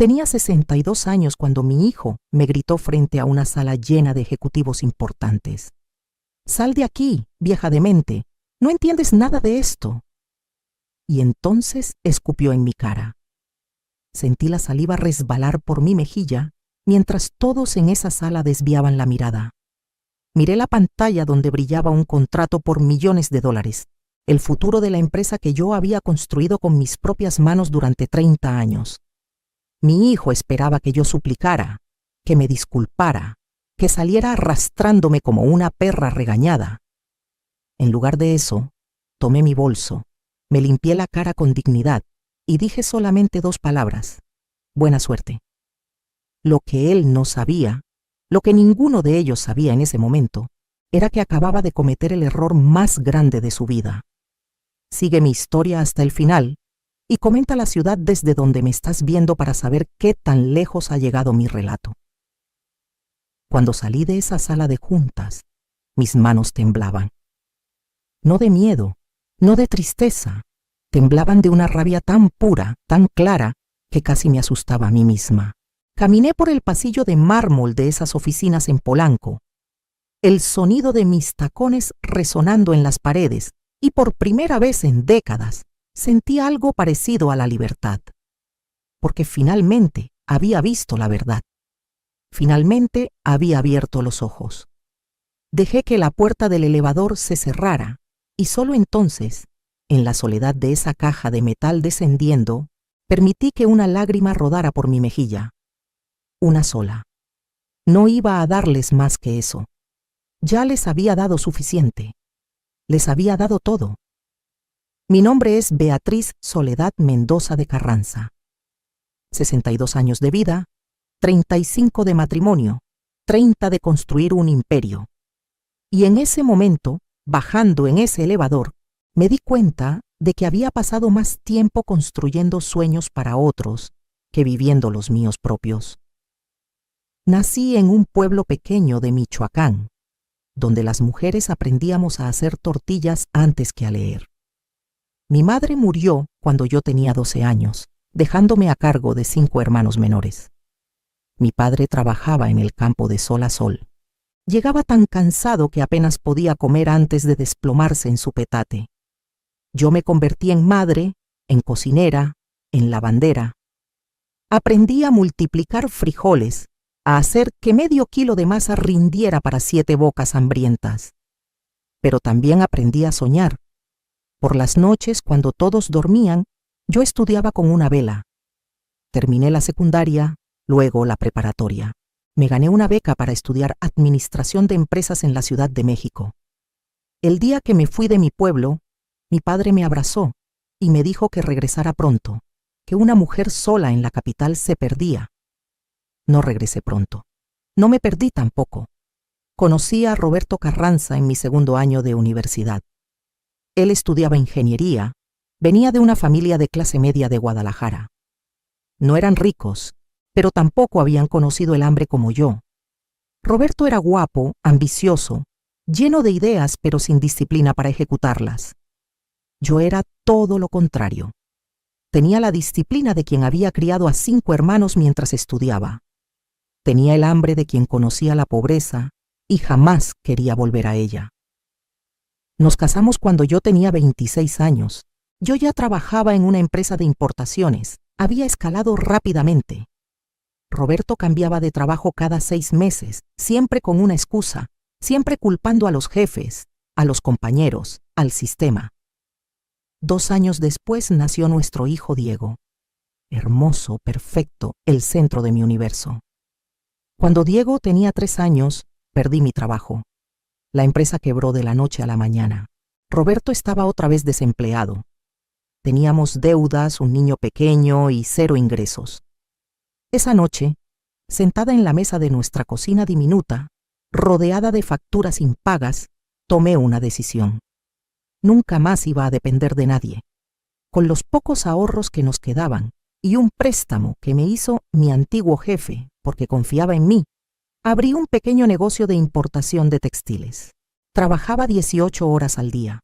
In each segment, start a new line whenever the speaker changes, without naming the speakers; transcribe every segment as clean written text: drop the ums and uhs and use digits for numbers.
Tenía 62 años cuando mi hijo me gritó frente a una sala llena de ejecutivos importantes. «Sal de aquí, vieja demente, no entiendes nada de esto». Y entonces escupió en mi cara. Sentí la saliva resbalar por mi mejilla mientras todos en esa sala desviaban la mirada. Miré la pantalla donde brillaba un contrato por millones de dólares, el futuro de la empresa que yo había construido con mis propias manos durante 30 años. Mi hijo esperaba que yo suplicara, que me disculpara, que saliera arrastrándome como una perra regañada. En lugar de eso, tomé mi bolso, me limpié la cara con dignidad y dije solamente 2 palabras: buena suerte. Lo que él no sabía, lo que ninguno de ellos sabía en ese momento, era que acababa de cometer el error más grande de su vida. Sigue mi historia hasta el final y comenta la ciudad desde donde me estás viendo para saber qué tan lejos ha llegado mi relato. Cuando salí de esa sala de juntas, mis manos temblaban. No de miedo, no de tristeza, temblaban de una rabia tan pura, tan clara, que casi me asustaba a mí misma. Caminé por el pasillo de mármol de esas oficinas en Polanco, el sonido de mis tacones resonando en las paredes, y por primera vez en décadas sentí algo parecido a la libertad. Porque finalmente había visto la verdad. Finalmente había abierto los ojos. Dejé que la puerta del elevador se cerrara y solo entonces, en la soledad de esa caja de metal descendiendo, permití que una lágrima rodara por mi mejilla. Una sola. No iba a darles más que eso. Ya les había dado suficiente. Les había dado todo. Mi nombre es Beatriz Soledad Mendoza de Carranza. 62 años de vida, 35 de matrimonio, 30 de construir un imperio. Y en ese momento, bajando en ese elevador, me di cuenta de que había pasado más tiempo construyendo sueños para otros que viviendo los míos propios. Nací en un pueblo pequeño de Michoacán, donde las mujeres aprendíamos a hacer tortillas antes que a leer. Mi madre murió cuando yo tenía 12 años, dejándome a cargo de 5 hermanos menores. Mi padre trabajaba en el campo de sol a sol. Llegaba tan cansado que apenas podía comer antes de desplomarse en su petate. Yo me convertí en madre, en cocinera, en lavandera. Aprendí a multiplicar frijoles, a hacer que medio kilo de masa rindiera para 7 bocas hambrientas. Pero también aprendí a soñar. Por las noches, cuando todos dormían, yo estudiaba con una vela. Terminé la secundaria, luego la preparatoria. Me gané una beca para estudiar administración de empresas en la Ciudad de México. El día que me fui de mi pueblo, mi padre me abrazó y me dijo que regresara pronto, que una mujer sola en la capital se perdía. No regresé pronto. No me perdí tampoco. Conocí a Roberto Carranza en mi segundo año de universidad. Él estudiaba ingeniería, venía de una familia de clase media de Guadalajara. No eran ricos, pero tampoco habían conocido el hambre como yo. Roberto era guapo, ambicioso, lleno de ideas pero sin disciplina para ejecutarlas. Yo era todo lo contrario. Tenía la disciplina de quien había criado a 5 hermanos mientras estudiaba. Tenía el hambre de quien conocía la pobreza y jamás quería volver a ella. Nos casamos cuando yo tenía 26 años. Yo ya trabajaba en una empresa de importaciones. Había escalado rápidamente. Roberto cambiaba de trabajo cada 6 meses, siempre con una excusa, siempre culpando a los jefes, a los compañeros, al sistema. 2 años después nació nuestro hijo Diego. Hermoso, perfecto, el centro de mi universo. Cuando Diego tenía 3 años, perdí mi trabajo. La empresa quebró de la noche a la mañana. Roberto estaba otra vez desempleado. Teníamos deudas, un niño pequeño y 0 ingresos. Esa noche, sentada en la mesa de nuestra cocina diminuta, rodeada de facturas impagas, tomé una decisión. Nunca más iba a depender de nadie. Con los pocos ahorros que nos quedaban y un préstamo que me hizo mi antiguo jefe porque confiaba en mí, abrí un pequeño negocio de importación de textiles. Trabajaba 18 horas al día.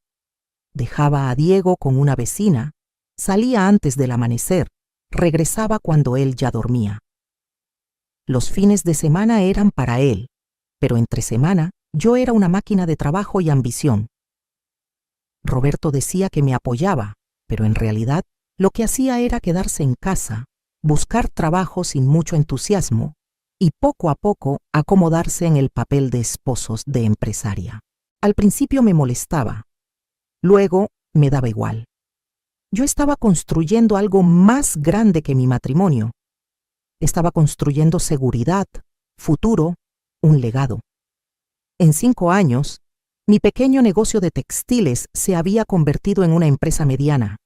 Dejaba a Diego con una vecina, salía antes del amanecer, regresaba cuando él ya dormía. Los fines de semana eran para él, pero entre semana yo era una máquina de trabajo y ambición. Roberto decía que me apoyaba, pero en realidad lo que hacía era quedarse en casa, buscar trabajo sin mucho entusiasmo y poco a poco acomodarse en el papel de esposos de empresaria. Al principio me molestaba, luego me daba igual. Yo estaba construyendo algo más grande que mi matrimonio. Estaba construyendo seguridad, futuro, un legado. En 5 años, mi pequeño negocio de textiles se había convertido en una empresa mediana.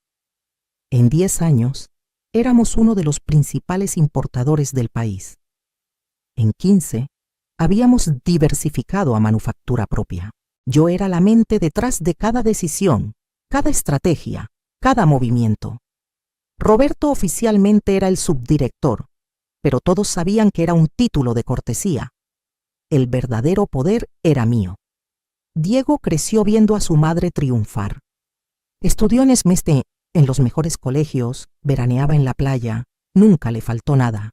En 10 años, éramos uno de los principales importadores del país. En 15, habíamos diversificado a manufactura propia. Yo era la mente detrás de cada decisión, cada estrategia, cada movimiento. Roberto oficialmente era el subdirector, pero todos sabían que era un título de cortesía. El verdadero poder era mío. Diego creció viendo a su madre triunfar. Estudió en Esmeste, en los mejores colegios, veraneaba en la playa, nunca le faltó nada.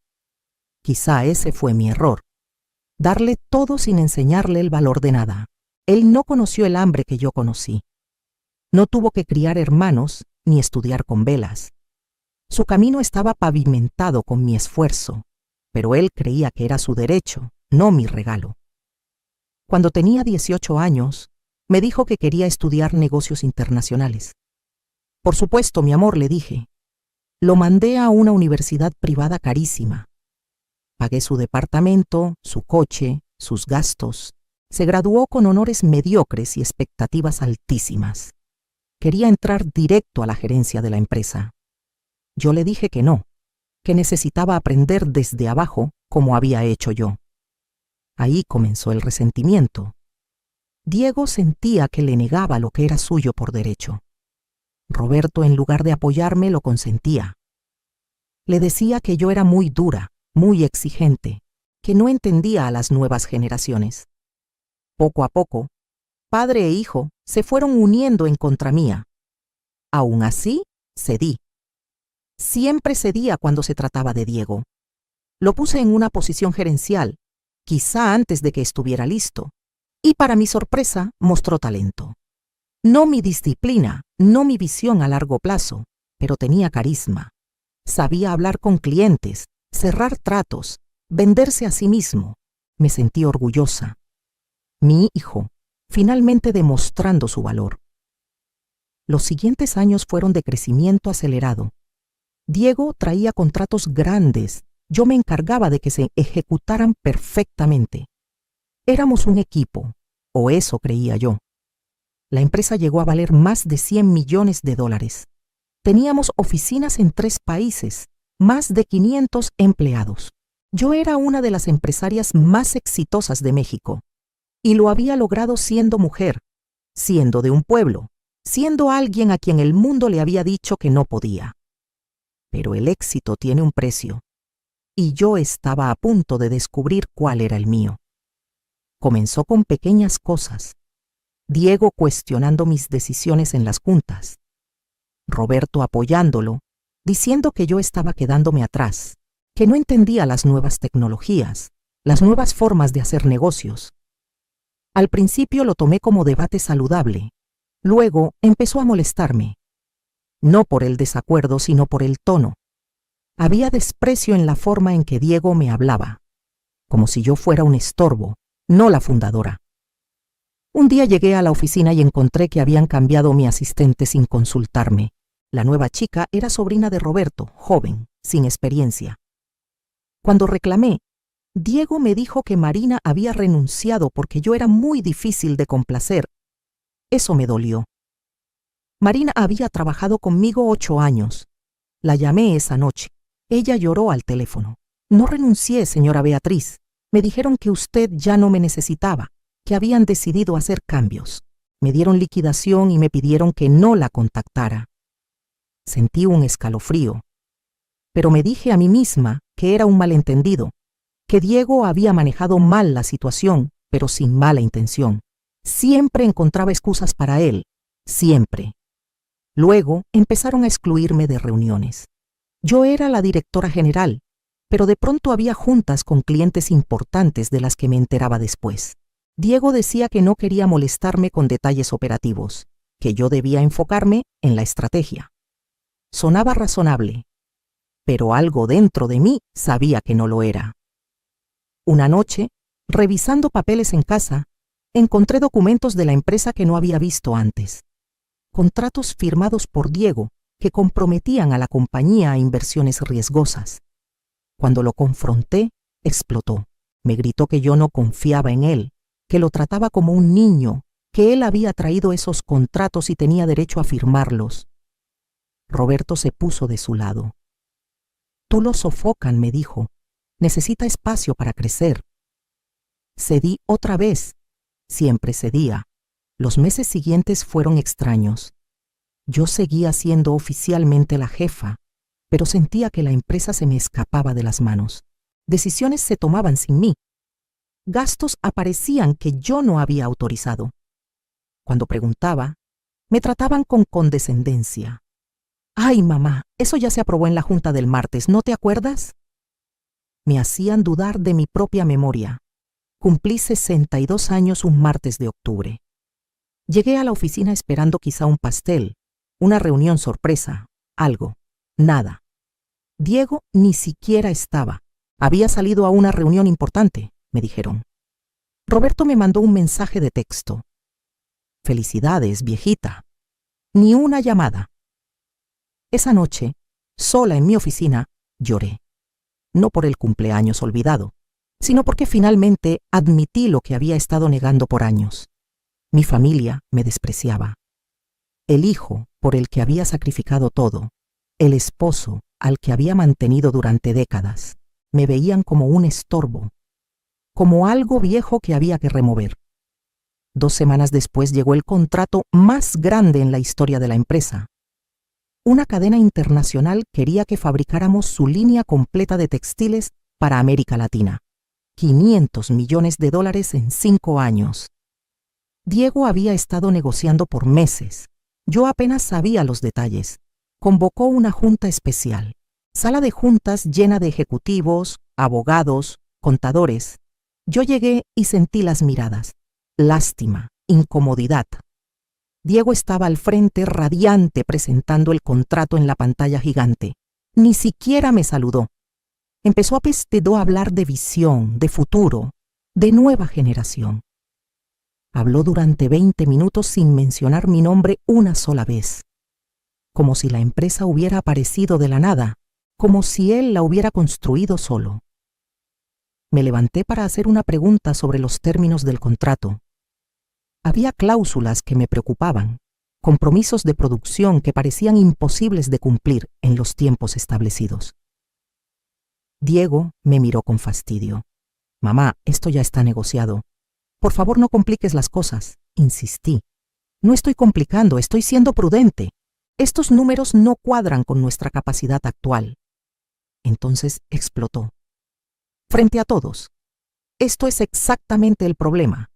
Quizá ese fue mi error, darle todo sin enseñarle el valor de nada. Él no conoció el hambre que yo conocí. No tuvo que criar hermanos ni estudiar con velas. Su camino estaba pavimentado con mi esfuerzo, pero él creía que era su derecho, no mi regalo. Cuando tenía 18 años, me dijo que quería estudiar negocios internacionales. Por supuesto, mi amor, le dije. Lo mandé a una universidad privada carísima. Pagué su departamento, su coche, sus gastos. Se graduó con honores mediocres y expectativas altísimas. Quería entrar directo a la gerencia de la empresa. Yo le dije que no, que necesitaba aprender desde abajo como había hecho yo. Ahí comenzó el resentimiento. Diego sentía que le negaba lo que era suyo por derecho. Roberto, en lugar de apoyarme, lo consentía. Le decía que yo era muy dura, muy exigente, que no entendía a las nuevas generaciones. Poco a poco, padre e hijo se fueron uniendo en contra mía. Aún así, cedí. Siempre cedía cuando se trataba de Diego. Lo puse en una posición gerencial, quizá antes de que estuviera listo, y para mi sorpresa mostró talento. No mi disciplina, no mi visión a largo plazo, pero tenía carisma. Sabía hablar con clientes, cerrar tratos, venderse a sí mismo. Me sentí orgullosa. Mi hijo, finalmente demostrando su valor. Los siguientes años fueron de crecimiento acelerado. Diego traía contratos grandes. Yo me encargaba de que se ejecutaran perfectamente. Éramos un equipo, o eso creía yo. La empresa llegó a valer más de $100 millones. Teníamos oficinas en 3 países, más de 500 empleados. Yo era una de las empresarias más exitosas de México, y lo había logrado siendo mujer, siendo de un pueblo, siendo alguien a quien el mundo le había dicho que no podía. Pero el éxito tiene un precio, y yo estaba a punto de descubrir cuál era el mío. Comenzó con pequeñas cosas. Diego cuestionando mis decisiones en las juntas. Roberto apoyándolo, diciendo que yo estaba quedándome atrás, que no entendía las nuevas tecnologías, las nuevas formas de hacer negocios. Al principio lo tomé como debate saludable. Luego empezó a molestarme. No por el desacuerdo, sino por el tono. Había desprecio en la forma en que Diego me hablaba, como si yo fuera un estorbo, no la fundadora. Un día llegué a la oficina y encontré que habían cambiado mi asistente sin consultarme. La nueva chica era sobrina de Roberto, joven, sin experiencia. Cuando reclamé, Diego me dijo que Marina había renunciado porque yo era muy difícil de complacer. Eso me dolió. Marina había trabajado conmigo 8 años. La llamé esa noche. Ella lloró al teléfono. No renuncié, señora Beatriz. Me dijeron que usted ya no me necesitaba, que habían decidido hacer cambios. Me dieron liquidación y me pidieron que no la contactara. Sentí un escalofrío. Pero me dije a mí misma que era un malentendido, que Diego había manejado mal la situación, pero sin mala intención. Siempre encontraba excusas para él, siempre. Luego empezaron a excluirme de reuniones. Yo era la directora general, pero de pronto había juntas con clientes importantes de las que me enteraba después. Diego decía que no quería molestarme con detalles operativos, que yo debía enfocarme en la estrategia. Sonaba razonable, pero algo dentro de mí sabía que no lo era. Una noche, revisando papeles en casa, encontré documentos de la empresa que no había visto antes. Contratos firmados por Diego que comprometían a la compañía a inversiones riesgosas. Cuando lo confronté, explotó. Me gritó que yo no confiaba en él, que lo trataba como un niño, que él había traído esos contratos y tenía derecho a firmarlos. Roberto se puso de su lado. Tú lo sofocan, me dijo. Necesita espacio para crecer. Cedí otra vez. Siempre cedía. Los meses siguientes fueron extraños. Yo seguía siendo oficialmente la jefa, pero sentía que la empresa se me escapaba de las manos. Decisiones se tomaban sin mí. Gastos aparecían que yo no había autorizado. Cuando preguntaba, me trataban con condescendencia. «Ay, mamá, eso ya se aprobó en la junta del martes, ¿no te acuerdas?» Me hacían dudar de mi propia memoria. Cumplí 62 años un martes de octubre. Llegué a la oficina esperando quizá un pastel, una reunión sorpresa, algo. Nada. Diego ni siquiera estaba. Había salido a una reunión importante, me dijeron. Roberto me mandó un mensaje de texto. «Felicidades, viejita». Ni una llamada. Esa noche, sola en mi oficina, lloré. No por el cumpleaños olvidado, sino porque finalmente admití lo que había estado negando por años. Mi familia me despreciaba. El hijo por el que había sacrificado todo, el esposo al que había mantenido durante décadas, me veían como un estorbo, como algo viejo que había que remover. 2 semanas después llegó el contrato más grande en la historia de la empresa. Una cadena internacional quería que fabricáramos su línea completa de textiles para América Latina. $500 millones en 5 años. Diego había estado negociando por meses. Yo apenas sabía los detalles. Convocó una junta especial. Sala de juntas llena de ejecutivos, abogados, contadores. Yo llegué y sentí las miradas. Lástima, incomodidad. Diego estaba al frente radiante presentando el contrato en la pantalla gigante. Ni siquiera me saludó. Empezó a hablar de visión, de futuro, de nueva generación. Habló durante 20 minutos sin mencionar mi nombre una sola vez. Como si la empresa hubiera aparecido de la nada, como si él la hubiera construido solo. Me levanté para hacer una pregunta sobre los términos del contrato. Había cláusulas que me preocupaban, compromisos de producción que parecían imposibles de cumplir en los tiempos establecidos. Diego me miró con fastidio. «Mamá, esto ya está negociado. Por favor, no compliques las cosas», insistí. «No estoy complicando, estoy siendo prudente. Estos números no cuadran con nuestra capacidad actual». Entonces explotó. «Frente a todos. Esto es exactamente el problema.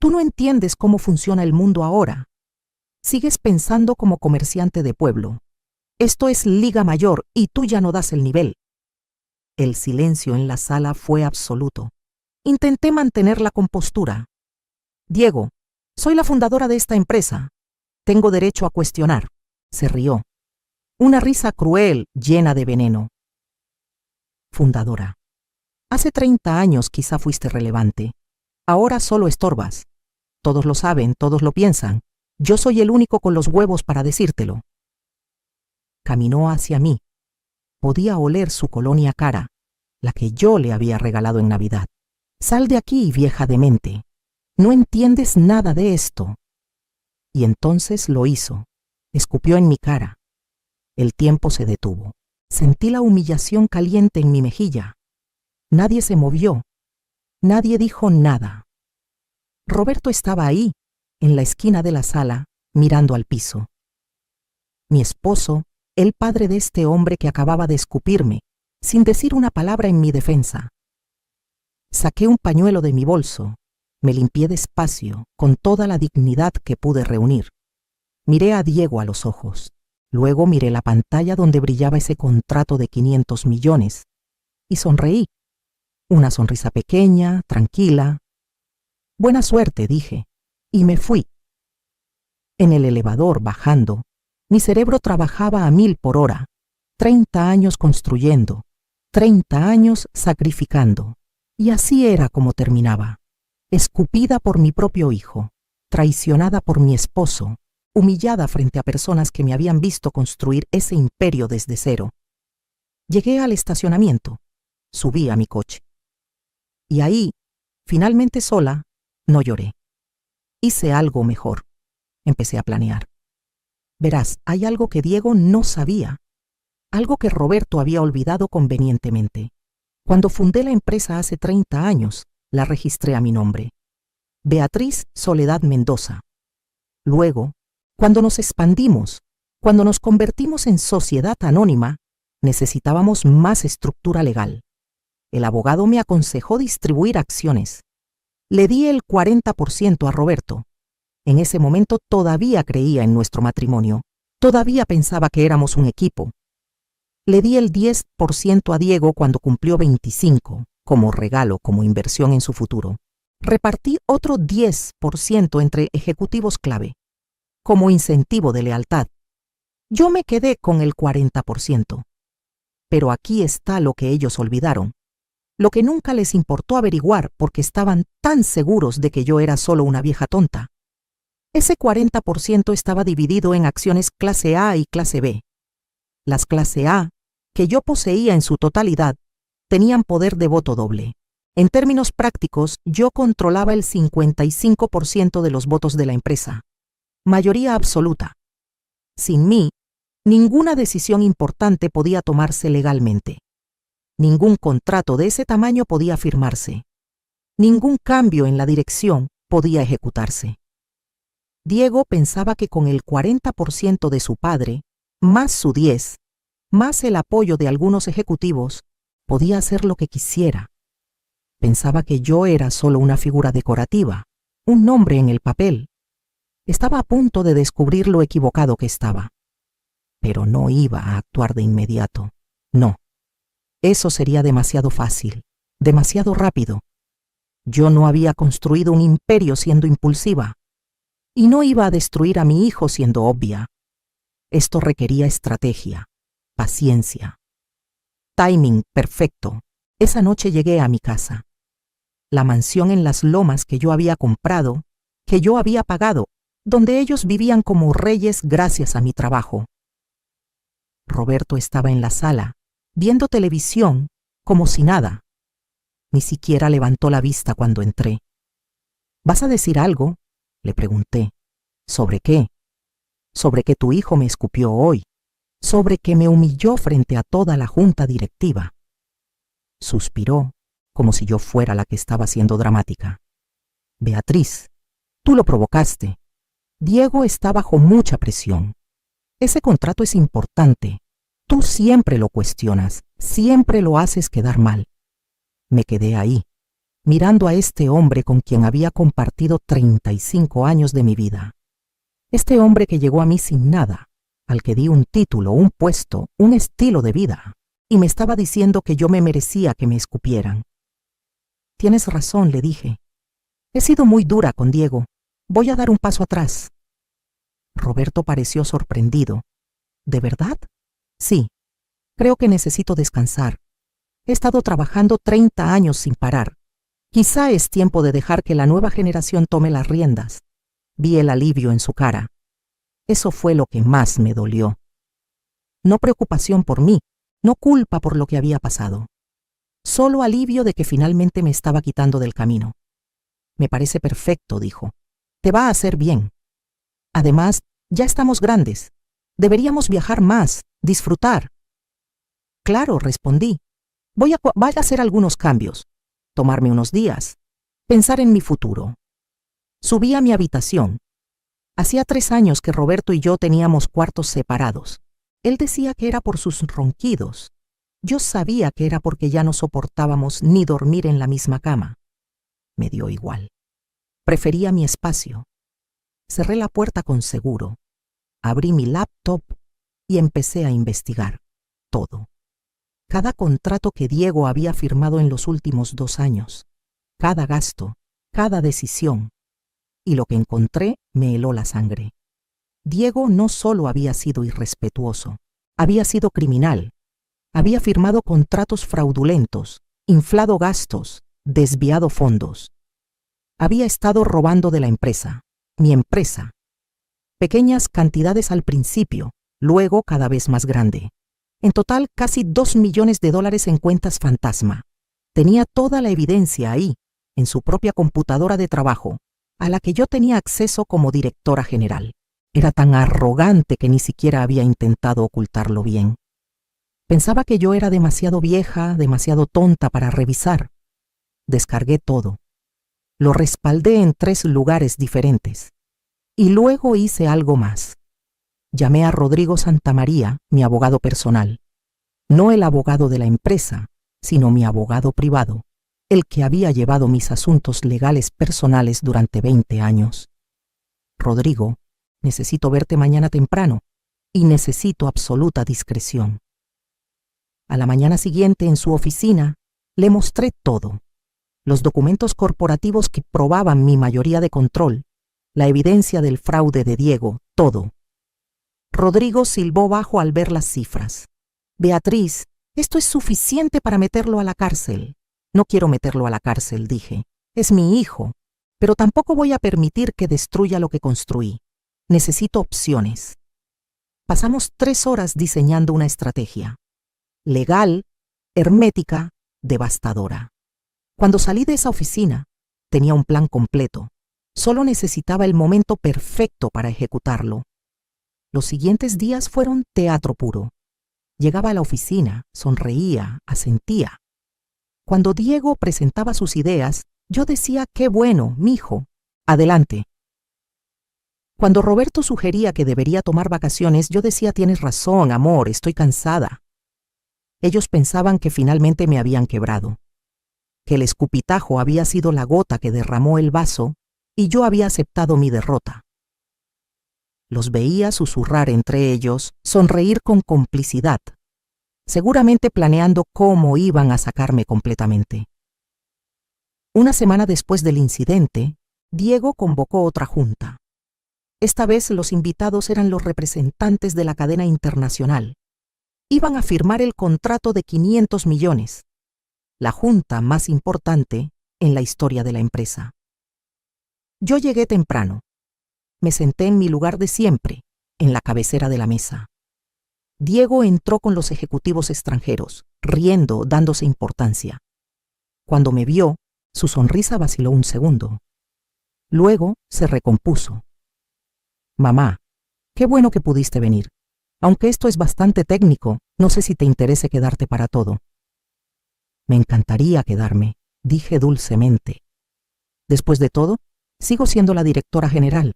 Tú no entiendes cómo funciona el mundo ahora. Sigues pensando como comerciante de pueblo. Esto es Liga Mayor y tú ya no das el nivel». El silencio en la sala fue absoluto. Intenté mantener la compostura. «Diego, soy la fundadora de esta empresa. Tengo derecho a cuestionar». Se rió. Una risa cruel, llena de veneno. «Fundadora. Hace 30 años quizá fuiste relevante. Ahora solo estorbas. Todos lo saben, todos lo piensan. Yo soy el único con los huevos para decírtelo». Caminó hacia mí. Podía oler su colonia cara, la que yo le había regalado en Navidad. «Sal de aquí, vieja demente. No entiendes nada de esto». Y entonces lo hizo. Escupió en mi cara. El tiempo se detuvo. Sentí la humillación caliente en mi mejilla. Nadie se movió. Nadie dijo nada. Roberto estaba ahí, en la esquina de la sala, mirando al piso. Mi esposo, el padre de este hombre que acababa de escupirme, sin decir una palabra en mi defensa. Saqué un pañuelo de mi bolso, me limpié despacio, con toda la dignidad que pude reunir. Miré a Diego a los ojos. Luego miré la pantalla donde brillaba ese contrato de 500 millones y sonreí. Una sonrisa pequeña, tranquila. Buena suerte, dije, y me fui. En el elevador, bajando, mi cerebro trabajaba a 1000 por hora. 30 años construyendo, 30 años sacrificando. Y así era como terminaba. Escupida por mi propio hijo, traicionada por mi esposo, humillada frente a personas que me habían visto construir ese imperio desde cero. Llegué al estacionamiento, subí a mi coche. Y ahí, finalmente sola, no lloré. Hice algo mejor. Empecé a planear. Verás, hay algo que Diego no sabía, algo que Roberto había olvidado convenientemente. Cuando fundé la empresa hace 30 años, la registré a mi nombre. Beatriz Soledad Mendoza. Luego, cuando nos expandimos, cuando nos convertimos en sociedad anónima, necesitábamos más estructura legal. El abogado me aconsejó distribuir acciones. Le di el 40% a Roberto. En ese momento todavía creía en nuestro matrimonio. Todavía pensaba que éramos un equipo. Le di el 10% a Diego cuando cumplió 25, como regalo, como inversión en su futuro. Repartí otro 10% entre ejecutivos clave, como incentivo de lealtad. Yo me quedé con el 40%. Pero aquí está lo que ellos olvidaron, lo que nunca les importó averiguar porque estaban tan seguros de que yo era solo una vieja tonta. Ese 40% estaba dividido en acciones clase A y clase B. Las clase A, que yo poseía en su totalidad, tenían poder de voto doble. En términos prácticos, yo controlaba el 55% de los votos de la empresa. Mayoría absoluta. Sin mí, ninguna decisión importante podía tomarse legalmente. Ningún contrato de ese tamaño podía firmarse. Ningún cambio en la dirección podía ejecutarse. Diego pensaba que con el 40% de su padre, más su 10%, más el apoyo de algunos ejecutivos, podía hacer lo que quisiera. Pensaba que yo era solo una figura decorativa, un nombre en el papel. Estaba a punto de descubrir lo equivocado que estaba. Pero no iba a actuar de inmediato. No. Eso sería demasiado fácil, demasiado rápido. Yo no había construido un imperio siendo impulsiva. Y no iba a destruir a mi hijo siendo obvia. Esto requería estrategia, paciencia. Timing perfecto. Esa noche llegué a mi casa. La mansión en las Lomas que yo había comprado, que yo había pagado, donde ellos vivían como reyes gracias a mi trabajo. Roberto estaba en la sala, viendo televisión, como si nada. Ni siquiera levantó la vista cuando entré. ¿Vas a decir algo?, le pregunté. ¿Sobre qué? Sobre que tu hijo me escupió hoy. Sobre que me humilló frente a toda la junta directiva. Suspiró, como si yo fuera la que estaba siendo dramática. Beatriz, tú lo provocaste. Diego está bajo mucha presión. Ese contrato es importante. Tú siempre lo cuestionas, siempre lo haces quedar mal. Me quedé ahí, mirando a este hombre con quien había compartido 35 años de mi vida. Este hombre que llegó a mí sin nada, al que di un título, un puesto, un estilo de vida, y me estaba diciendo que yo me merecía que me escupieran. Tienes razón, le dije. He sido muy dura con Diego. Voy a dar un paso atrás. Roberto pareció sorprendido. ¿De verdad? Sí. Creo que necesito descansar. He estado trabajando 30 años sin parar. Quizá es tiempo de dejar que la nueva generación tome las riendas. Vi el alivio en su cara. Eso fue lo que más me dolió. No preocupación por mí, no culpa por lo que había pasado. Solo alivio de que finalmente me estaba quitando del camino. Me parece perfecto, dijo. Te va a hacer bien. Además, ya estamos grandes. Deberíamos viajar más, disfrutar. Claro, respondí. Voy a hacer algunos cambios. Tomarme unos días. Pensar en mi futuro. Subí a mi habitación. Hacía 3 años que Roberto y yo teníamos cuartos separados. Él decía que era por sus ronquidos. Yo sabía que era porque ya no soportábamos ni dormir en la misma cama. Me dio igual. Prefería mi espacio. Cerré la puerta con seguro. Abrí mi laptop y empecé a investigar todo. Cada contrato que Diego había firmado en los últimos 2 años, cada gasto, cada decisión. Y lo que encontré me heló la sangre. Diego no solo había sido irrespetuoso, había sido criminal. Había firmado contratos fraudulentos, inflado gastos, desviado fondos. Había estado robando de la empresa, mi empresa. Pequeñas cantidades al principio, luego cada vez más grande. En total, casi $2 millones en cuentas fantasma. Tenía toda la evidencia ahí, en su propia computadora de trabajo, a la que yo tenía acceso como directora general. Era tan arrogante que ni siquiera había intentado ocultarlo bien. Pensaba que yo era demasiado vieja, demasiado tonta para revisar. Descargué todo. Lo respaldé en 3 lugares diferentes. Y luego hice algo más. Llamé a Rodrigo Santamaría, mi abogado personal. No el abogado de la empresa, sino mi abogado privado, el que había llevado mis asuntos legales personales durante 20 años. Rodrigo, necesito verte mañana temprano y necesito absoluta discreción. A la mañana siguiente, en su oficina, le mostré todo. Los documentos corporativos que probaban mi mayoría de control, la evidencia del fraude de Diego, todo. Rodrigo silbó bajo al ver las cifras. Beatriz, esto es suficiente para meterlo a la cárcel. No quiero meterlo a la cárcel, dije. Es mi hijo, pero tampoco voy a permitir que destruya lo que construí. Necesito opciones. Pasamos 3 horas diseñando una estrategia. Legal, hermética, devastadora. Cuando salí de esa oficina, tenía un plan completo. Solo necesitaba el momento perfecto para ejecutarlo. Los siguientes días fueron teatro puro. Llegaba a la oficina, sonreía, asentía. Cuando Diego presentaba sus ideas, yo decía, qué bueno, mijo, adelante. Cuando Roberto sugería que debería tomar vacaciones, yo decía, tienes razón, amor, estoy cansada. Ellos pensaban que finalmente me habían quebrado, que el escupitajo había sido la gota que derramó el vaso y yo había aceptado mi derrota. Los veía susurrar entre ellos, sonreír con complicidad, seguramente planeando cómo iban a sacarme completamente. Una semana después del incidente, Diego convocó otra junta. Esta vez los invitados eran los representantes de la cadena internacional. Iban a firmar el contrato de 500 millones, la junta más importante en la historia de la empresa. Yo llegué temprano. Me senté en mi lugar de siempre, en la cabecera de la mesa. Diego entró con los ejecutivos extranjeros, riendo, dándose importancia. Cuando me vio, su sonrisa vaciló un segundo. Luego se recompuso. Mamá, qué bueno que pudiste venir. Aunque esto es bastante técnico, no sé si te interese quedarte para todo. Me encantaría quedarme, dije dulcemente. Después de todo, sigo siendo la directora general.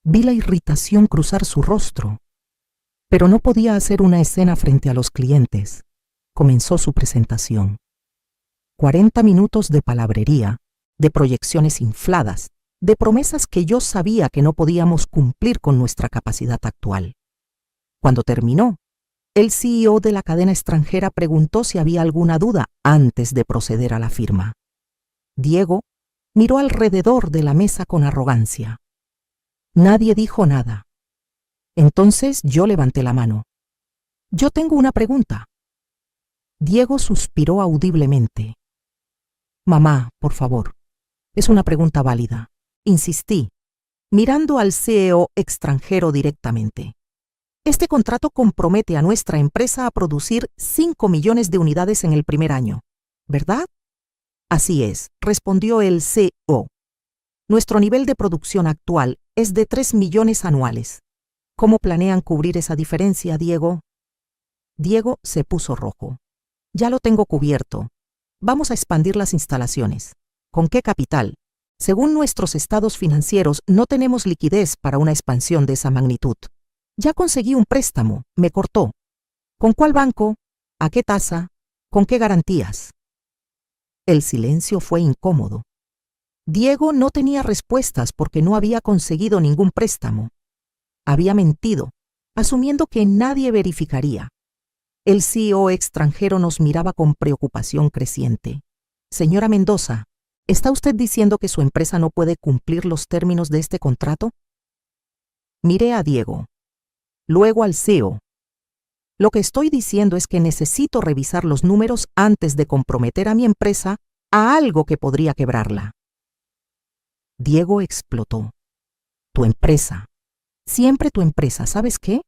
Vi la irritación cruzar su rostro, pero no podía hacer una escena frente a los clientes. Comenzó su presentación. 40 minutos de palabrería, de proyecciones infladas, de promesas que yo sabía que no podíamos cumplir con nuestra capacidad actual. Cuando terminó, el CEO de la cadena extranjera preguntó si había alguna duda antes de proceder a la firma. Diego miró alrededor de la mesa con arrogancia. Nadie dijo nada. Entonces yo levanté la mano. Yo tengo una pregunta. Diego suspiró audiblemente. Mamá, por favor. Es una pregunta válida. Insistí, mirando al CEO extranjero directamente. Este contrato compromete a nuestra empresa a producir 5 millones de unidades en el primer año, ¿verdad? Así es, respondió el CEO. Nuestro nivel de producción actual es de 3 millones anuales. ¿Cómo planean cubrir esa diferencia, Diego? Diego se puso rojo. Ya lo tengo cubierto. Vamos a expandir las instalaciones. ¿Con qué capital? Según nuestros estados financieros, no tenemos liquidez para una expansión de esa magnitud. Ya conseguí un préstamo, me cortó. ¿Con cuál banco? ¿A qué tasa? ¿Con qué garantías? El silencio fue incómodo. Diego no tenía respuestas porque no había conseguido ningún préstamo. Había mentido, asumiendo que nadie verificaría. El CEO extranjero nos miraba con preocupación creciente. Señora Mendoza, ¿está usted diciendo que su empresa no puede cumplir los términos de este contrato? Miré a Diego, luego al CEO. Lo que estoy diciendo es que necesito revisar los números antes de comprometer a mi empresa a algo que podría quebrarla. Diego explotó. Tu empresa. Siempre tu empresa. ¿Sabes qué?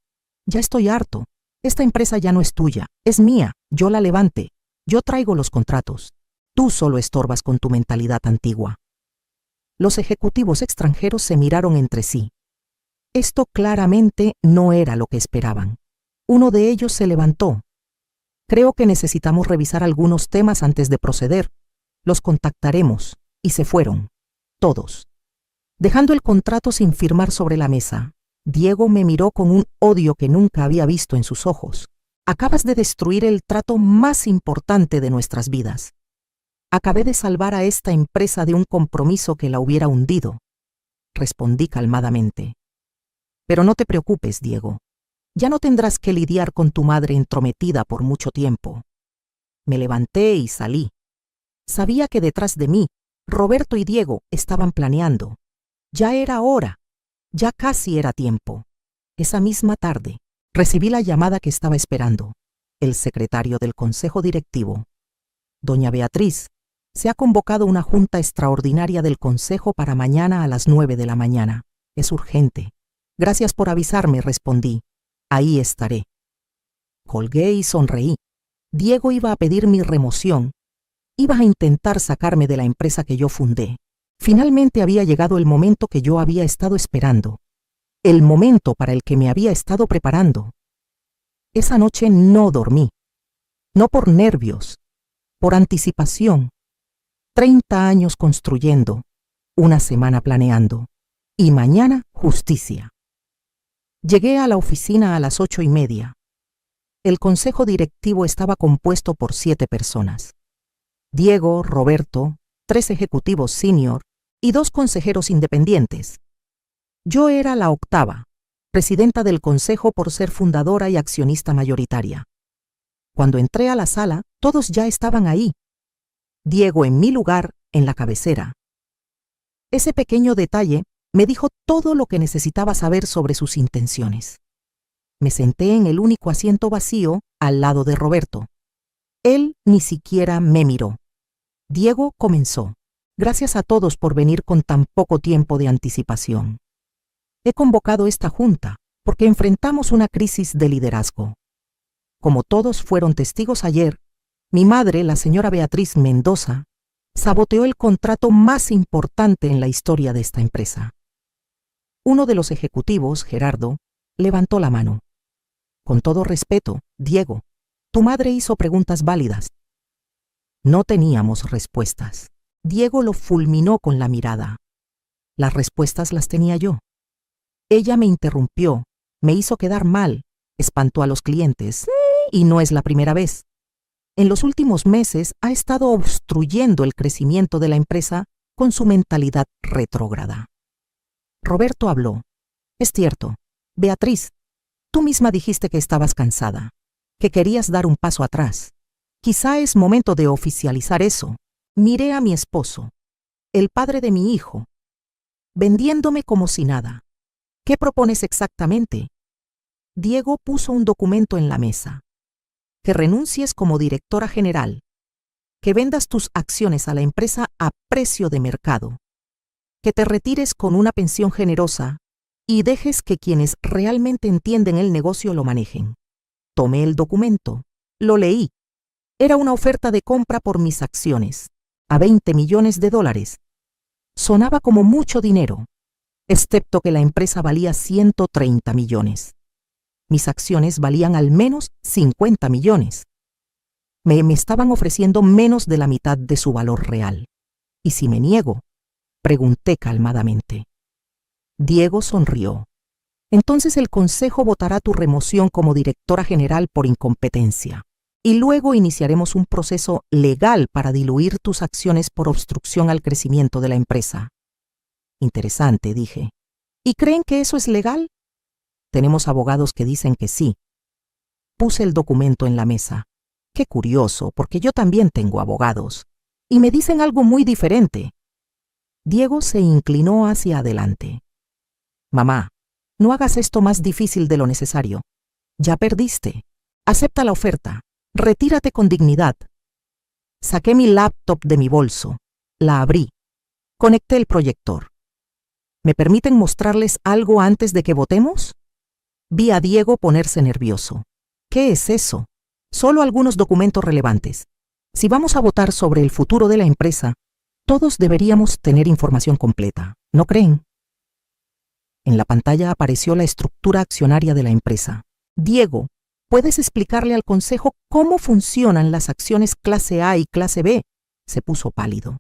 Ya estoy harto. Esta empresa ya no es tuya, es mía. Yo la levanté. Yo traigo los contratos. Tú solo estorbas con tu mentalidad antigua. Los ejecutivos extranjeros se miraron entre sí. Esto claramente no era lo que esperaban. Uno de ellos se levantó. Creo que necesitamos revisar algunos temas antes de proceder. Los contactaremos. Y se fueron. Todos. Dejando el contrato sin firmar sobre la mesa, Diego me miró con un odio que nunca había visto en sus ojos. Acabas de destruir el trato más importante de nuestras vidas. Acabé de salvar a esta empresa de un compromiso que la hubiera hundido. Respondí calmadamente. Pero no te preocupes, Diego. Ya no tendrás que lidiar con tu madre entrometida por mucho tiempo. Me levanté y salí. Sabía que detrás de mí, Roberto y Diego estaban planeando. Ya era hora. Ya casi era tiempo. Esa misma tarde, recibí la llamada que estaba esperando. El secretario del Consejo Directivo. Doña Beatriz, se ha convocado una junta extraordinaria del Consejo para mañana a las 9 de la mañana. Es urgente. Gracias por avisarme, respondí. Ahí estaré. Colgué y sonreí. Diego iba a pedir mi remoción. Iba a intentar sacarme de la empresa que yo fundé. Finalmente había llegado el momento que yo había estado esperando. El momento para el que me había estado preparando. Esa noche no dormí. No por nervios, por anticipación. 30 años construyendo, una semana planeando, y mañana justicia. Llegué a la oficina a las 8:30. El consejo directivo estaba compuesto por 7 personas. Diego, Roberto, 3 ejecutivos senior y 2 consejeros independientes. Yo era la 8ª, presidenta del consejo por ser fundadora y accionista mayoritaria. Cuando entré a la sala, todos ya estaban ahí. Diego en mi lugar, en la cabecera. Ese pequeño detalle me dijo todo lo que necesitaba saber sobre sus intenciones. Me senté en el único asiento vacío al lado de Roberto. Él ni siquiera me miró. Diego comenzó. Gracias a todos por venir con tan poco tiempo de anticipación. He convocado esta junta porque enfrentamos una crisis de liderazgo. Como todos fueron testigos ayer, mi madre, la señora Beatriz Mendoza, saboteó el contrato más importante en la historia de esta empresa. Uno de los ejecutivos, Gerardo, levantó la mano. Con todo respeto, Diego, tu madre hizo preguntas válidas. No teníamos respuestas. Diego lo fulminó con la mirada. Las respuestas las tenía yo. Ella me interrumpió, me hizo quedar mal, espantó a los clientes, y no es la primera vez. En los últimos meses ha estado obstruyendo el crecimiento de la empresa con su mentalidad retrógrada. Roberto habló. Es cierto, Beatriz, tú misma dijiste que estabas cansada, que querías dar un paso atrás. Quizá es momento de oficializar eso. Miré a mi esposo, el padre de mi hijo, vendiéndome como si nada. ¿Qué propones exactamente? Diego puso un documento en la mesa. Que renuncies como directora general, que vendas tus acciones a la empresa a precio de mercado, que te retires con una pensión generosa y dejes que quienes realmente entienden el negocio lo manejen. Tomé el documento, lo leí. Era una oferta de compra por mis acciones, a $20 millones. Sonaba como mucho dinero, excepto que la empresa valía 130 millones. Mis acciones valían al menos 50 millones. Me estaban ofreciendo menos de la mitad de su valor real. ¿Y si me niego? Pregunté calmadamente. Diego sonrió. Entonces el consejo votará tu remoción como directora general por incompetencia. Y luego iniciaremos un proceso legal para diluir tus acciones por obstrucción al crecimiento de la empresa. Interesante, dije. ¿Y creen que eso es legal? Tenemos abogados que dicen que sí. Puse el documento en la mesa. Qué curioso, porque yo también tengo abogados. Y me dicen algo muy diferente. Diego se inclinó hacia adelante. Mamá, no hagas esto más difícil de lo necesario. Ya perdiste. Acepta la oferta. Retírate con dignidad. Saqué mi laptop de mi bolso. La abrí. Conecté el proyector. ¿Me permiten mostrarles algo antes de que votemos? Vi a Diego ponerse nervioso. ¿Qué es eso? Solo algunos documentos relevantes. Si vamos a votar sobre el futuro de la empresa, todos deberíamos tener información completa, ¿no creen? En la pantalla apareció la estructura accionaria de la empresa. Diego, ¿puedes explicarle al consejo cómo funcionan las acciones clase A y clase B? Se puso pálido.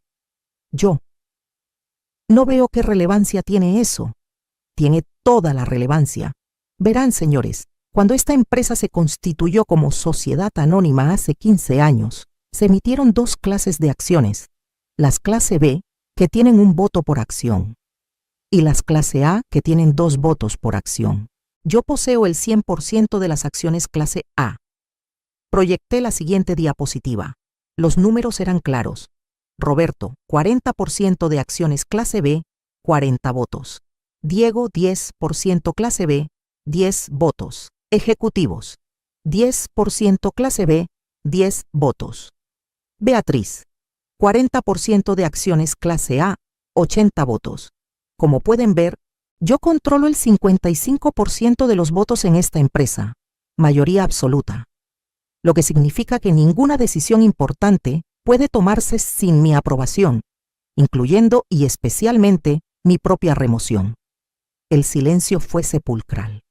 Yo. No veo qué relevancia tiene eso. Tiene toda la relevancia. Verán, señores, cuando esta empresa se constituyó como sociedad anónima hace 15 años, se emitieron 2 clases de acciones. Las clase B, que tienen un voto por acción, y las clase A, que tienen 2 votos por acción. Yo poseo el 100% de las acciones clase A. Proyecté la siguiente diapositiva. Los números eran claros. Roberto, 40% de acciones clase B, 40 votos. Diego, 10% clase B, 10 votos. Ejecutivos, 10% clase B, 10 votos. Beatriz, 40% de acciones clase A, 80 votos. Como pueden ver, yo controlo el 55% de los votos en esta empresa, mayoría absoluta, lo que significa que ninguna decisión importante puede tomarse sin mi aprobación, incluyendo y especialmente mi propia remoción. El silencio fue sepulcral.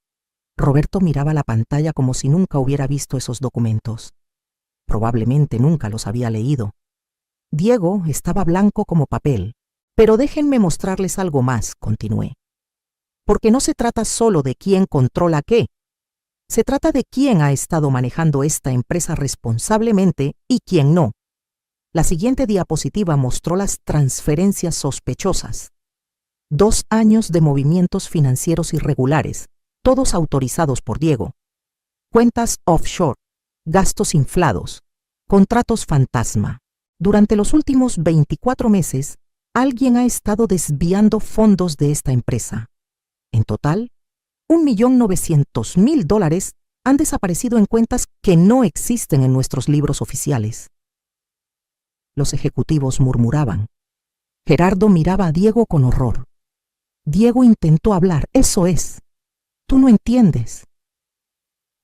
Roberto miraba la pantalla como si nunca hubiera visto esos documentos. Probablemente nunca los había leído. Diego estaba blanco como papel. Pero déjenme mostrarles algo más, continué. Porque no se trata solo de quién controla qué. Se trata de quién ha estado manejando esta empresa responsablemente y quién no. La siguiente diapositiva mostró las transferencias sospechosas. 2 años de movimientos financieros irregulares, todos autorizados por Diego. Cuentas offshore, gastos inflados, contratos fantasma. Durante los últimos 24 meses, alguien ha estado desviando fondos de esta empresa. En total, $1.900.000 han desaparecido en cuentas que no existen en nuestros libros oficiales. Los ejecutivos murmuraban. Gerardo miraba a Diego con horror. Diego intentó hablar. Eso es. Tú no entiendes.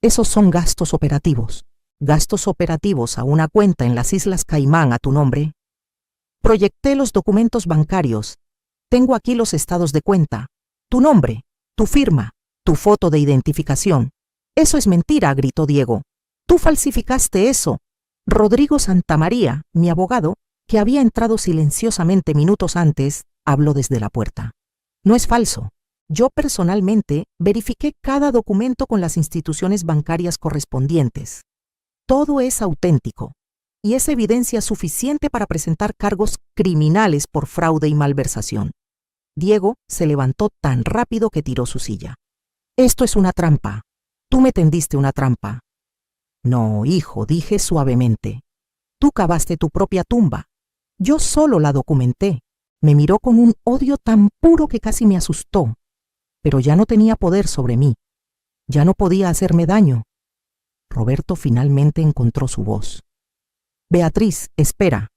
Esos son gastos operativos. Gastos operativos a una cuenta en las Islas Caimán a tu nombre. Proyecté los documentos bancarios. Tengo aquí los estados de cuenta. Tu nombre, tu firma, tu foto de identificación. Eso es mentira, gritó Diego. Tú falsificaste eso. Rodrigo Santamaría, mi abogado, que había entrado silenciosamente minutos antes, habló desde la puerta. No es falso. Yo personalmente verifiqué cada documento con las instituciones bancarias correspondientes. Todo es auténtico y es evidencia suficiente para presentar cargos criminales por fraude y malversación. Diego se levantó tan rápido que tiró su silla. Esto es una trampa. Tú me tendiste una trampa. No, hijo, dije suavemente. Tú cavaste tu propia tumba. Yo solo la documenté. Me miró con un odio tan puro que casi me asustó. Pero ya no tenía poder sobre mí. Ya no podía hacerme daño. Roberto finalmente encontró su voz. Beatriz, espera.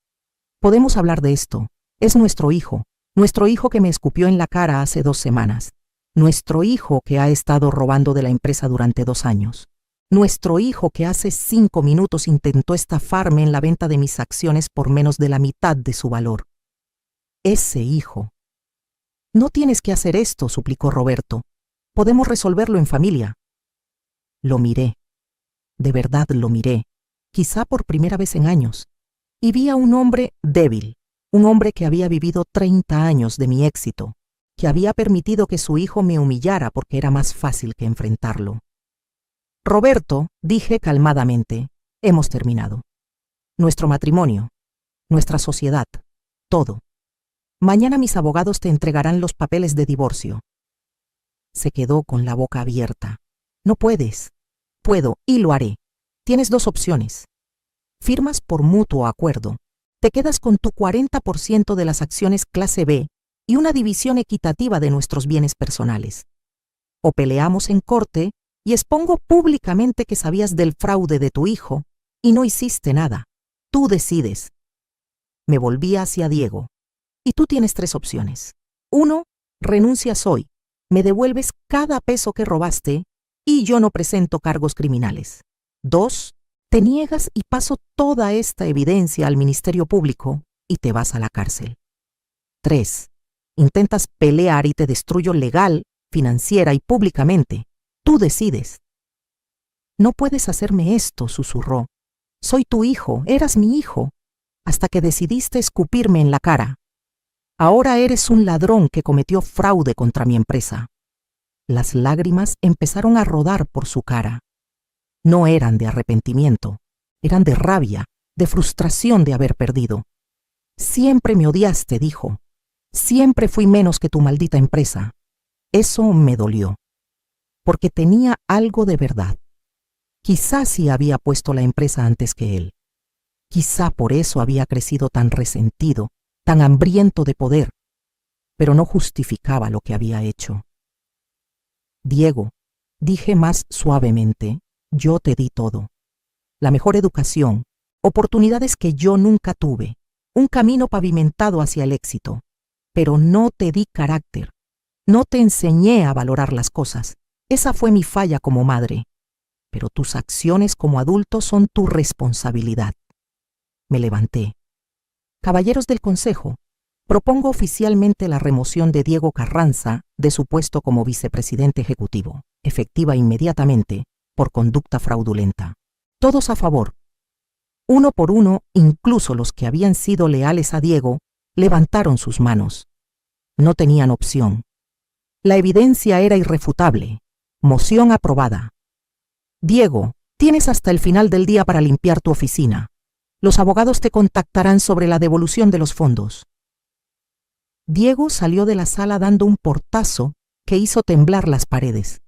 Podemos hablar de esto. Es nuestro hijo que me escupió en la cara hace 2 semanas. Nuestro hijo que ha estado robando de la empresa durante 2 años. Nuestro hijo que hace 5 minutos intentó estafarme en la venta de mis acciones por menos de la mitad de su valor. Ese hijo. No tienes que hacer esto, suplicó Roberto. Podemos resolverlo en familia. Lo miré. De verdad lo miré, quizá por primera vez en años, y vi a un hombre débil, un hombre que había vivido 30 años de mi éxito, que había permitido que su hijo me humillara porque era más fácil que enfrentarlo. Roberto, dije calmadamente, hemos terminado. Nuestro matrimonio, nuestra sociedad, todo. Mañana mis abogados te entregarán los papeles de divorcio. Se quedó con la boca abierta. No puedes. Puedo y lo haré. Tienes dos opciones. Firmas por mutuo acuerdo. Te quedas con tu 40% de las acciones clase B y una división equitativa de nuestros bienes personales. O peleamos en corte y expongo públicamente que sabías del fraude de tu hijo y no hiciste nada. Tú decides. Me volví hacia Diego. Y tú tienes tres opciones. 1. Renuncias hoy. Me devuelves cada peso que robaste y yo no presento cargos criminales. 2. Te niegas y paso toda esta evidencia al Ministerio Público y te vas a la cárcel. 3. Intentas pelear y te destruyo legal, financiera y públicamente. Tú decides. No puedes hacerme esto, susurró. Soy tu hijo, eras mi hijo, hasta que decidiste escupirme en la cara. Ahora eres un ladrón que cometió fraude contra mi empresa. Las lágrimas empezaron a rodar por su cara. No eran de arrepentimiento, eran de rabia, de frustración de haber perdido. Siempre me odiaste, dijo. Siempre fui menos que tu maldita empresa. Eso me dolió, porque tenía algo de verdad. Quizás sí había puesto la empresa antes que él. Quizá por eso había crecido tan resentido, tan hambriento de poder, pero no justificaba lo que había hecho. Diego, dije más suavemente, yo te di todo. La mejor educación, oportunidades que yo nunca tuve, un camino pavimentado hacia el éxito, pero no te di carácter. No te enseñé a valorar las cosas. Esa fue mi falla como madre. Pero tus acciones como adulto son tu responsabilidad. Me levanté. Caballeros del Consejo, propongo oficialmente la remoción de Diego Carranza de su puesto como vicepresidente ejecutivo, efectiva inmediatamente, por conducta fraudulenta. Todos a favor. Uno por uno, incluso los que habían sido leales a Diego, levantaron sus manos. No tenían opción. La evidencia era irrefutable. Moción aprobada. Diego, tienes hasta el final del día para limpiar tu oficina. Los abogados te contactarán sobre la devolución de los fondos. Diego salió de la sala dando un portazo que hizo temblar las paredes.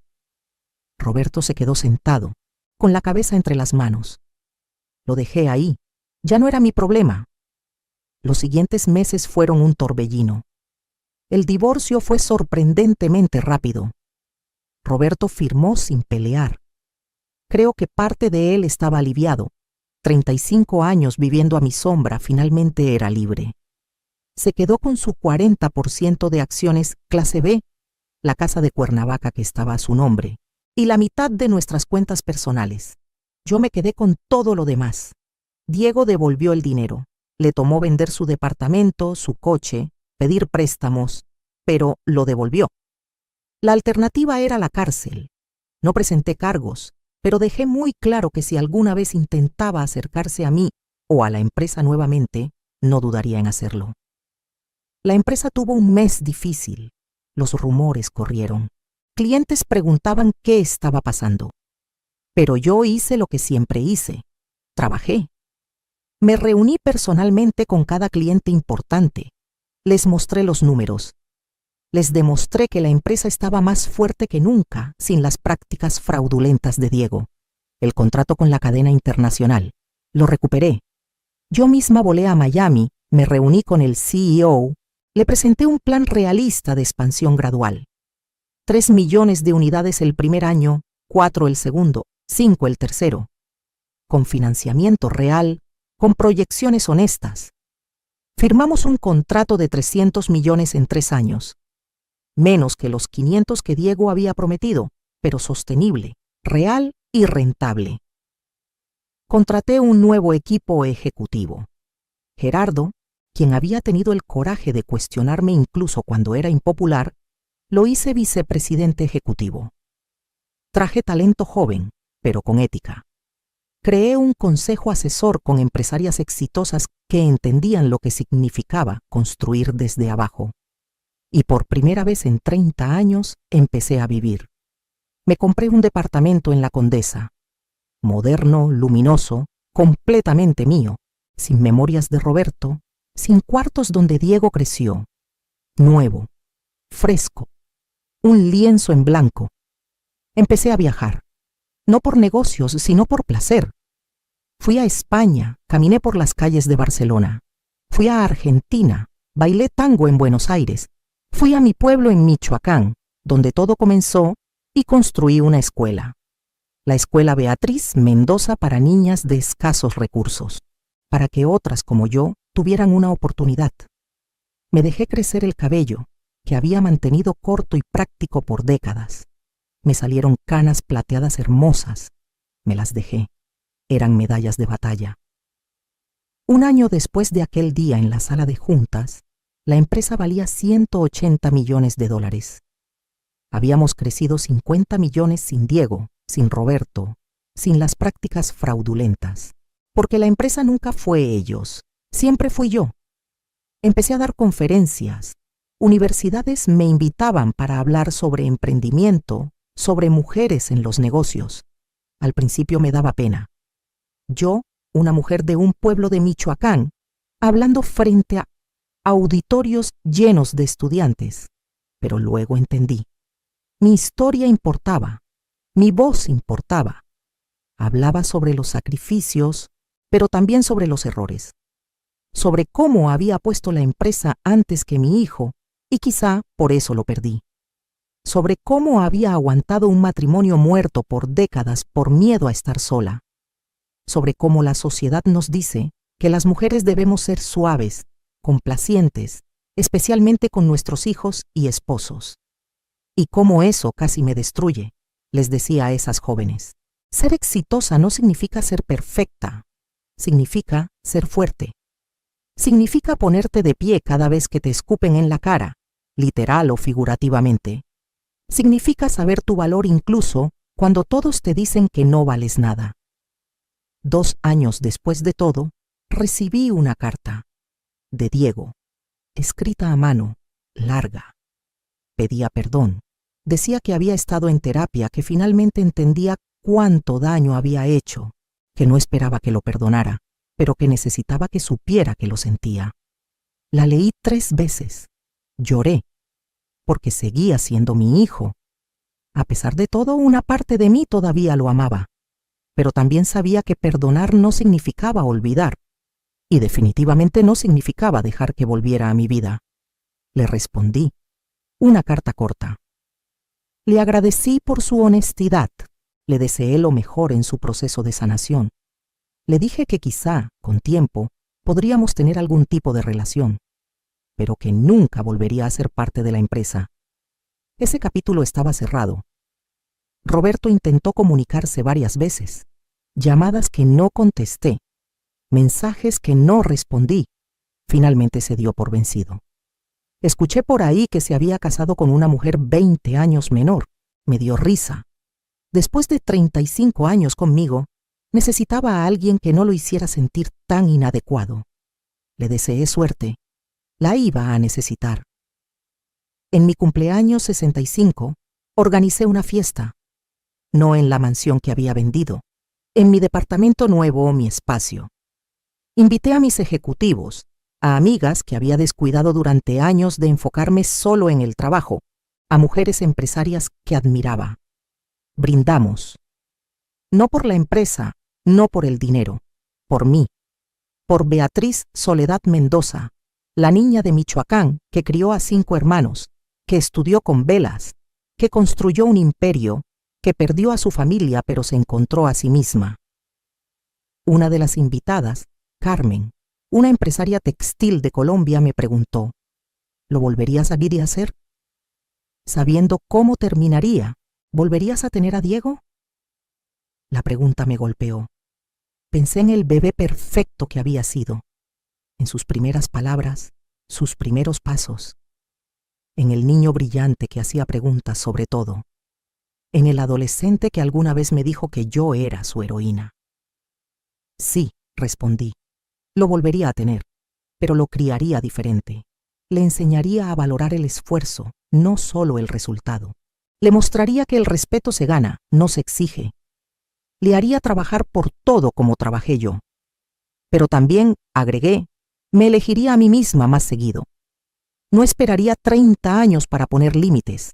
Roberto se quedó sentado, con la cabeza entre las manos. Lo dejé ahí. Ya no era mi problema. Los siguientes meses fueron un torbellino. El divorcio fue sorprendentemente rápido. Roberto firmó sin pelear. Creo que parte de él estaba aliviado. 35 años viviendo a mi sombra, finalmente era libre. Se quedó con su 40% de acciones clase B, la casa de Cuernavaca que estaba a su nombre, y la mitad de nuestras cuentas personales. Yo me quedé con todo lo demás. Diego devolvió el dinero. Le tomó vender su departamento, su coche, pedir préstamos, pero lo devolvió. La alternativa era la cárcel. No presenté cargos, pero dejé muy claro que si alguna vez intentaba acercarse a mí o a la empresa nuevamente, no dudaría en hacerlo. La empresa tuvo un mes difícil. Los rumores corrieron. Clientes preguntaban qué estaba pasando. Pero yo hice lo que siempre hice. Trabajé. Me reuní personalmente con cada cliente importante. Les mostré los números. Les demostré que la empresa estaba más fuerte que nunca sin las prácticas fraudulentas de Diego. El contrato con la cadena internacional. Lo recuperé. Yo misma volé a Miami, me reuní con el CEO, le presenté un plan realista de expansión gradual. 3 millones de unidades el primer año, 4 el segundo, 5 el tercero. Con financiamiento real, con proyecciones honestas. Firmamos un contrato de 300 millones en 3 años. Menos que los 500 que Diego había prometido, pero sostenible, real y rentable. Contraté un nuevo equipo ejecutivo. Gerardo, quien había tenido el coraje de cuestionarme incluso cuando era impopular, lo hice vicepresidente ejecutivo. Traje talento joven, pero con ética. Creé un consejo asesor con empresarias exitosas que entendían lo que significaba construir desde abajo. Y por primera vez en 30 años empecé a vivir. Me compré un departamento en La Condesa. Moderno, luminoso, completamente mío, sin memorias de Roberto, sin cuartos donde Diego creció. Nuevo, fresco. un lienzo en blanco. Empecé a viajar, no por negocios, sino por placer. Fui a España, caminé por las calles de Barcelona. Fui a Argentina, bailé tango en Buenos Aires. Fui a mi pueblo en Michoacán, donde todo comenzó, y construí una escuela. La Escuela Beatriz Mendoza para niñas de escasos recursos, para que otras como yo tuvieran una oportunidad. Me dejé crecer el cabello, que había mantenido corto y práctico por décadas. Me salieron canas plateadas hermosas. Me las dejé. Eran medallas de batalla. Un año después de aquel día en la sala de juntas, la empresa valía 180 millones de dólares. Habíamos crecido 50 millones sin Diego, sin Roberto, sin las prácticas fraudulentas, porque la empresa nunca fue ellos, siempre fui yo. Empecé a dar conferencias. Universidades me invitaban para hablar sobre emprendimiento, sobre mujeres en los negocios. Al principio me daba pena. Yo, una mujer de un pueblo de Michoacán, hablando frente a auditorios llenos de estudiantes. Pero luego entendí. Mi historia importaba. Mi voz importaba. Hablaba sobre los sacrificios, pero también sobre los errores. Sobre cómo había puesto la empresa antes que mi hijo, y quizá por eso lo perdí. Sobre cómo había aguantado un matrimonio muerto por décadas por miedo a estar sola. Sobre cómo la sociedad nos dice que las mujeres debemos ser suaves, complacientes, especialmente con nuestros hijos y esposos. Y cómo eso casi me destruye, les decía a esas jóvenes. Ser exitosa no significa ser perfecta, significa ser fuerte. Significa ponerte de pie cada vez que te escupen en la cara, literal o figurativamente. Significa saber tu valor incluso cuando todos te dicen que no vales nada. 2 años después de todo, recibí una carta de Diego, escrita a mano, larga. Pedía perdón. Decía que había estado en terapia, que finalmente entendía cuánto daño había hecho, que no esperaba que lo perdonara, pero que necesitaba que supiera que lo sentía. La leí 3 veces. Lloré, porque seguía siendo mi hijo. A pesar de todo, una parte de mí todavía lo amaba, pero también sabía que perdonar no significaba olvidar, y definitivamente no significaba dejar que volviera a mi vida. Le respondí, una carta corta. Le agradecí por su honestidad, le deseé lo mejor en su proceso de sanación. Le dije que quizá, con tiempo, podríamos tener algún tipo de relación, pero que nunca volvería a ser parte de la empresa. Ese capítulo estaba cerrado. Roberto intentó comunicarse varias veces, llamadas que no contesté, mensajes que no respondí. Finalmente se dio por vencido. Escuché por ahí que se había casado con una mujer 20 años menor. Me dio risa. Después de 35 años conmigo, necesitaba a alguien que no lo hiciera sentir tan inadecuado. Le deseé suerte. La iba a necesitar. En mi cumpleaños 65, organicé una fiesta. No en la mansión que había vendido, en mi departamento nuevo o mi espacio. Invité a mis ejecutivos, a amigas que había descuidado durante años de enfocarme solo en el trabajo, a mujeres empresarias que admiraba. Brindamos. No por la empresa, no por el dinero, por mí, por Beatriz Soledad Mendoza, la niña de Michoacán que crió a 5 hermanos, que estudió con velas, que construyó un imperio, que perdió a su familia pero se encontró a sí misma. Una de las invitadas, Carmen, una empresaria textil de Colombia, me preguntó, ¿lo volverías a vivir y hacer? Sabiendo cómo terminaría, ¿volverías a tener a Diego? La pregunta me golpeó. Pensé en el bebé perfecto que había sido, en sus primeras palabras, sus primeros pasos, en el niño brillante que hacía preguntas sobre todo, en el adolescente que alguna vez me dijo que yo era su heroína. Sí, respondí, lo volvería a tener, pero lo criaría diferente. Le enseñaría a valorar el esfuerzo, no solo el resultado. Le mostraría que el respeto se gana, no se exige. Le haría trabajar por todo como trabajé yo. Pero también, agregué, me elegiría a mí misma más seguido. No esperaría 30 años para poner límites.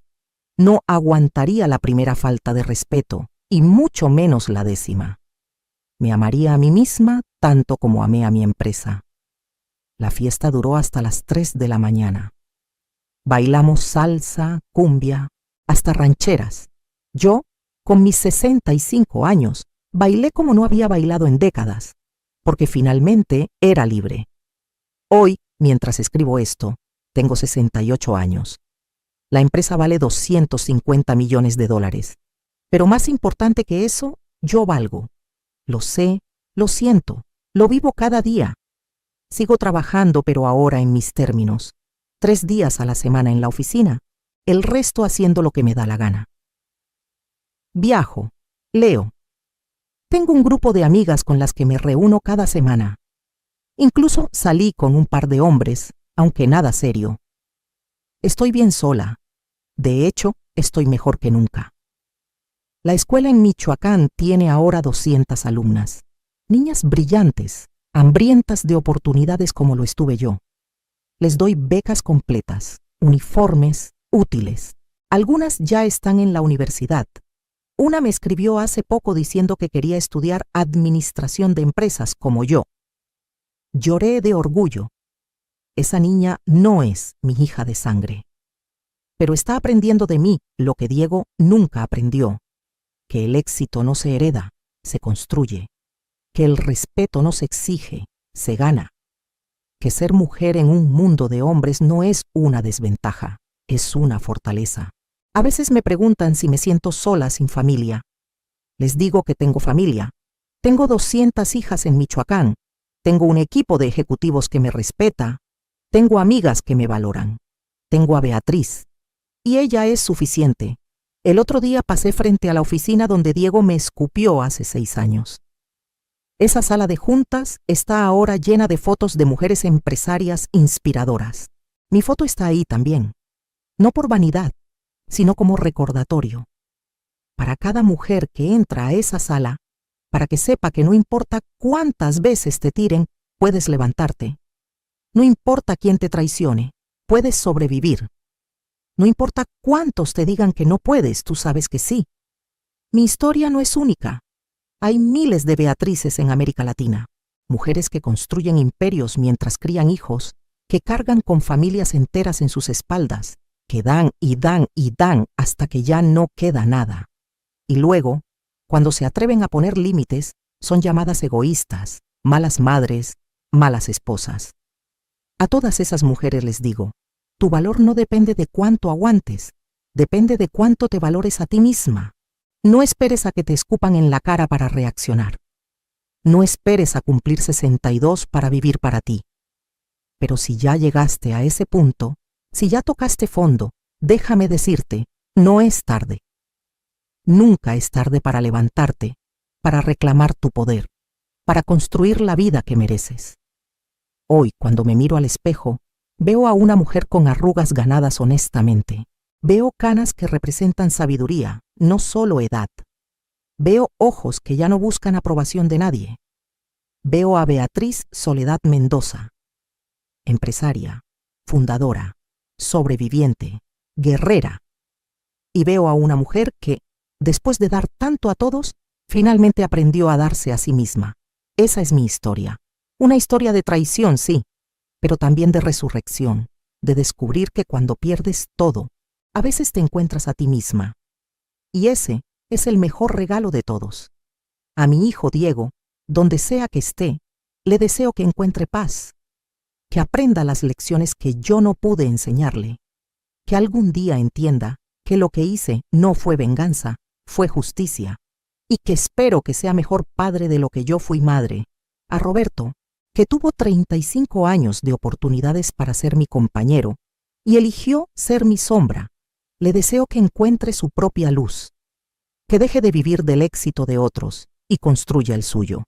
No aguantaría la primera falta de respeto, y mucho menos la 10ª. Me amaría a mí misma tanto como amé a mi empresa. La fiesta duró hasta las 3 de la mañana. Bailamos salsa, cumbia, hasta rancheras. Yo, con mis 65 años, bailé como no había bailado en décadas, porque finalmente era libre. Hoy, mientras escribo esto, tengo 68 años. La empresa vale $250 millones. Pero más importante que eso, yo valgo. Lo sé, lo siento, lo vivo cada día. Sigo trabajando, pero ahora en mis términos. 3 días a la semana en la oficina, el resto haciendo lo que me da la gana. Viajo, leo. Tengo un grupo de amigas con las que me reúno cada semana. Incluso salí con un par de hombres, aunque nada serio. Estoy bien sola. De hecho, estoy mejor que nunca. La escuela en Michoacán tiene ahora 200 alumnas. Niñas brillantes, hambrientas de oportunidades como lo estuve yo. Les doy becas completas, uniformes, útiles. Algunas ya están en la universidad. Una me escribió hace poco diciendo que quería estudiar administración de empresas como yo. Lloré de orgullo. Esa niña no es mi hija de sangre. Pero está aprendiendo de mí lo que Diego nunca aprendió. Que el éxito no se hereda, se construye. Que el respeto no se exige, se gana. Que ser mujer en un mundo de hombres no es una desventaja, es una fortaleza. A veces me preguntan si me siento sola sin familia. Les digo que tengo familia. Tengo 200 hijas en Michoacán. Tengo un equipo de ejecutivos que me respeta. Tengo amigas que me valoran. Tengo a Beatriz. Y ella es suficiente. El otro día pasé frente a la oficina donde Diego me escupió hace 6 años. Esa sala de juntas está ahora llena de fotos de mujeres empresarias inspiradoras. Mi foto está ahí también. No por vanidad, sino como recordatorio. Para cada mujer que entra a esa sala, para que sepa que no importa cuántas veces te tiren, puedes levantarte. No importa quién te traicione, puedes sobrevivir. No importa cuántos te digan que no puedes, tú sabes que sí. Mi historia no es única. Hay miles de Beatrices en América Latina, mujeres que construyen imperios mientras crían hijos, que cargan con familias enteras en sus espaldas, que dan y dan y dan hasta que ya no queda nada. Y luego, cuando se atreven a poner límites, son llamadas egoístas, malas madres, malas esposas. A todas esas mujeres les digo, tu valor no depende de cuánto aguantes, depende de cuánto te valores a ti misma. No esperes a que te escupan en la cara para reaccionar. No esperes a cumplir 62 para vivir para ti. Pero si ya llegaste a ese punto, si ya tocaste fondo, déjame decirte, no es tarde. Nunca es tarde para levantarte, para reclamar tu poder, para construir la vida que mereces. Hoy, cuando me miro al espejo, veo a una mujer con arrugas ganadas honestamente. Veo canas que representan sabiduría, no solo edad. Veo ojos que ya no buscan aprobación de nadie. Veo a Beatriz Soledad Mendoza, empresaria, fundadora, sobreviviente, guerrera. Y veo a una mujer que, después de dar tanto a todos, finalmente aprendió a darse a sí misma. Esa es mi historia. Una historia de traición, sí, pero también de resurrección, de descubrir que cuando pierdes todo, a veces te encuentras a ti misma. Y ese es el mejor regalo de todos. A mi hijo Diego, donde sea que esté, le deseo que encuentre paz, que aprenda las lecciones que yo no pude enseñarle, que algún día entienda que lo que hice no fue venganza, fue justicia, y que espero que sea mejor padre de lo que yo fui madre. A Roberto, que tuvo 35 años de oportunidades para ser mi compañero y eligió ser mi sombra, le deseo que encuentre su propia luz, que deje de vivir del éxito de otros y construya el suyo.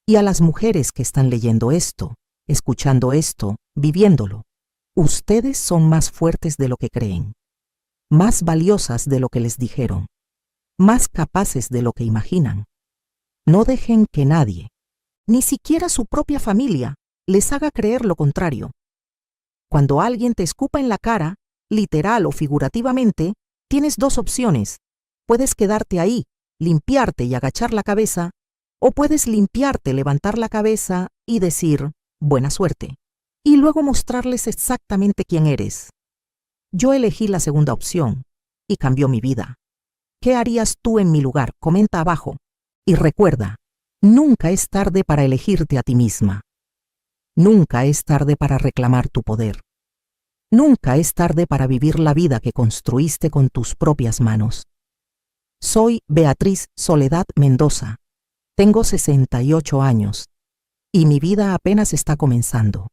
Y a las mujeres que están leyendo esto, escuchando esto, viviéndolo, ustedes son más fuertes de lo que creen, más valiosas de lo que les dijeron, más capaces de lo que imaginan. No dejen que nadie, ni siquiera su propia familia, les haga creer lo contrario. Cuando alguien te escupa en la cara, literal o figurativamente, Tienes dos opciones. Puedes quedarte ahí, limpiarte y agachar la cabeza, o puedes limpiarte, levantar la cabeza y decir, buena suerte, y luego mostrarles exactamente quién eres. Yo elegí la segunda opción y cambió mi vida. ¿Qué harías tú en mi lugar? Comenta abajo. Y recuerda, nunca es tarde para elegirte a ti misma. Nunca es tarde para reclamar tu poder. Nunca es tarde para vivir la vida que construiste con tus propias manos. Soy Beatriz Soledad Mendoza. Tengo 68 años y mi vida apenas está comenzando.